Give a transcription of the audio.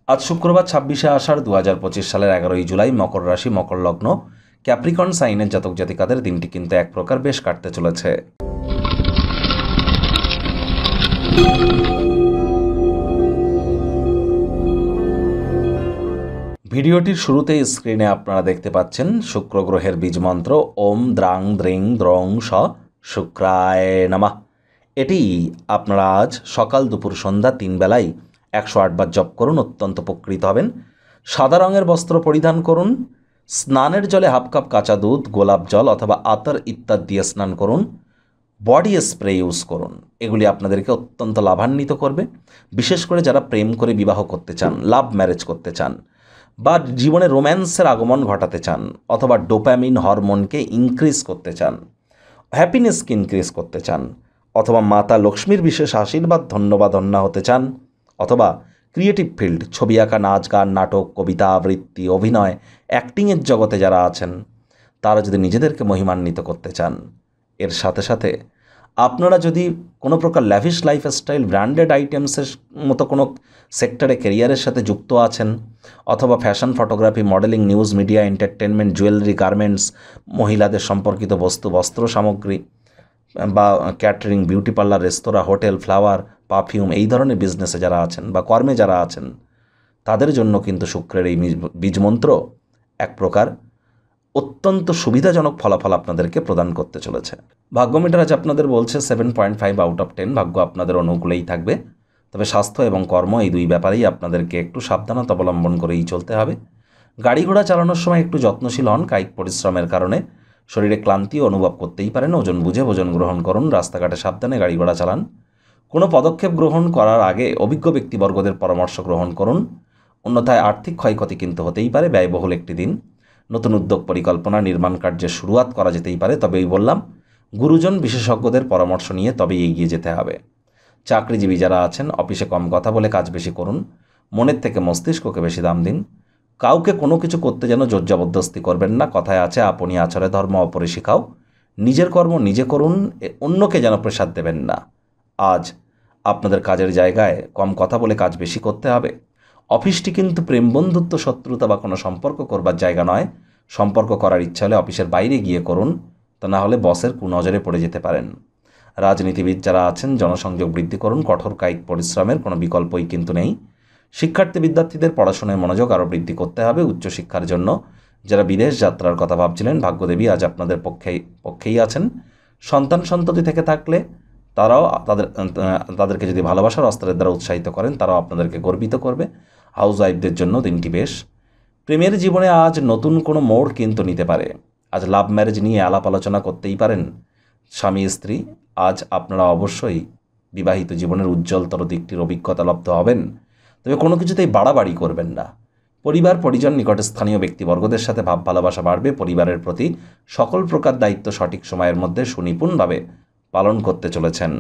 আজ শুক্রবার 26শে আষাঢ় 2025 সালের 11ই জুলাই, মকর রাশি, মকর লগ্ন, ক্যাপ্রিকর্ন সাইনের জাতক জাতিকাদের দিনটি কিন্তু এক প্রকার বেশ কাটতে চলেছে। ভিডিওটির শুরুতেই স্ক্রিনে আপনারা দেখতে পাচ্ছেন শুক্র গ্রহের বীজ মন্ত্র ওম দ্রাং দ্রিং দ্রং স শুক্রায় নমঃ। এটি আপনারা আজ সকাল দুপুর সন্ধ্যা 3 বেলায় 108 বার জপ করুন, অত্যন্ত উপকৃত হবেন। সাদা রঙের বস্ত্র পরিধান করুন, স্নানের জলে হাফ কাপ কাঁচা দুধ, গোলাপ জল অথবা আতর ইত্যাদি দিয়ে স্নান করুন, বডি স্প্রে ইউজ করুন। এগুলি আপনাদেরকে অত্যন্ত লাভান্বিত করবে, বিশেষ করে যারা প্রেম করে বিবাহ করতে চান, লাভ ম্যারেজ করতে চান, বা জীবনে রোম্যান্সের আগমন ঘটাতে চান, অথবা ডোপামিন হরমোনকে ইনক্রিজ করতে চান, হ্যাপিনেসকে ইনক্রিজ করতে চান, অথবা মাতা লক্ষ্মীর বিশেষ আশীর্বাদ ধন্যবাদন্যা হতে চান, অথবা ক্রিয়েটিভ ফিল্ড, ছবি আঁকা, নাচ গান, নাটক, কবিতা আবৃত্তি, অভিনয়, অ্যাক্টিংয়ের জগতে যারা আছেন, তারা যদি নিজেদেরকে মহিমান্বিত করতে চান, এর সাথে সাথে আপনারা যদি কোনো প্রকার ল্যাভিশ লাইফস্টাইল, ব্র্যান্ডেড আইটেমসের মতো কোনো সেক্টরে কেরিয়ারের সাথে যুক্ত আছেন, অথবা fashion, photography, modelling, news media, entertainment, jewellery, garments, মহিলাদের সম্পর্কিত বস্তু, বস্ত্র সামগ্রী, বা ক্যাটারিং, বিউটি পার্লার, রেস্তোরাঁ, হোটেল, ফ্লাওয়ার, পারফিউম, এই ধরনের বিজনেসে যারা আছেন বা কর্মে যারা আছেন, তাদের জন্য কিন্তু শুক্রের এই বীজমন্ত্র এক প্রকার অত্যন্ত সুবিধাজনক ফলাফল আপনাদেরকে প্রদান করতে চলেছে। ভাগ্য মিটার আজ আপনাদের বলছে 7.5 আউট অফ 10, ভাগ্য আপনাদের অনুকূলেই থাকবে। তবে স্বাস্থ্য এবং কর্ম এই দুই ব্যাপারেই আপনাদেরকে একটু সাবধানতা অবলম্বন করেই চলতে হবে। গাড়ি ঘোড়া চালানোর সময় একটু যত্নশীল হন, কায়িক পরিশ্রমের কারণে শরীরে ক্লান্তিও অনুভব করতেই পারেন। ওজন বুঝে ভোজন গ্রহণ করুন, রাস্তাঘাটে সাবধানে গাড়ি ঘোড়া চালান। কোনো পদক্ষেপ গ্রহণ করার আগে অভিজ্ঞ ব্যক্তিবর্গদের পরামর্শ গ্রহণ করুন, অন্যথায় আর্থিক ক্ষয়ক্ষতি কিন্তু হতেই পারে। ব্যয়বহুল একটি দিন, নতুন উদ্যোগ, পরিকল্পনা, নির্মাণ কার্যের শুরুয়াত করা যেতেই পারে, তবেই বললাম গুরুজন বিশেষজ্ঞদের পরামর্শ নিয়ে তবেই এগিয়ে যেতে হবে। চাকরিজীবী যারা আছেন, অফিসে কম কথা বলে কাজ বেশি করুন, মনের থেকে মস্তিষ্ককে বেশি দাম দিন। কাউকে কোনো কিছু করতে যেন জোর জবরদস্তি করবেন না। কথায় আছে, আপনি আচরে ধর্ম অপরে শিখাও। নিজের কর্ম নিজে করুন, অন্যকে যেন প্রেসার দেবেন না। আজ আপনাদের কাজের জায়গায় কম কথা বলে কাজ বেশি করতে হবে। অফিসটি কিন্তু প্রেম, বন্ধুত্ব, শত্রুতা বা কোনো সম্পর্ক করবার জায়গা নয়। সম্পর্ক করার ইচ্ছা হলে অফিসের বাইরে গিয়ে করুন, তা না হলে বসের কুনজরে পড়ে যেতে পারেন। রাজনীতিবিদ যারা আছেন, জনসংযোগ বৃদ্ধি করুন, কঠোর কায়িক পরিশ্রমের কোনো বিকল্পই কিন্তু নেই। শিক্ষার্থী বিদ্যার্থীদের পড়াশোনায় মনোযোগ আরও বৃদ্ধি করতে হবে। উচ্চশিক্ষার জন্য যারা বিদেশ যাত্রার কথা ভাবছিলেন, ভাগ্যদেবী আজ আপনাদের পক্ষেই আছেন। সন্তান সন্ততি থেকে থাকলে তারাও তাদেরকে যদি ভালোবাসার অস্ত্রের দ্বারা উৎসাহিত করেন, তারাও আপনাদেরকে গর্বিত করবে। হাউস ওয়াইফদের জন্য দিনটি বেশ। প্রেমের জীবনে আজ নতুন কোনো মোড় কিন্তু নিতে পারে। আজ লাভ ম্যারেজ নিয়ে আলাপ আলোচনা করতেই পারেন স্বামী স্ত্রী। আজ আপনারা অবশ্যই বিবাহিত জীবনের উজ্জ্বলতর দিকটির অভিজ্ঞতা লব্ধ হবেন। তবে কোনো কিছুতেই বাড়াবাড়ি করবেন না। পরিবার, পরিজন, নিকটে স্থানীয় ব্যক্তিবর্গদের সাথে ভাব ভালোবাসা বাড়বে। পরিবারের প্রতি সকল প্রকার দায়িত্ব সঠিক সময়ের মধ্যে সুনিপুণভাবে পালন করতে চলেছেন।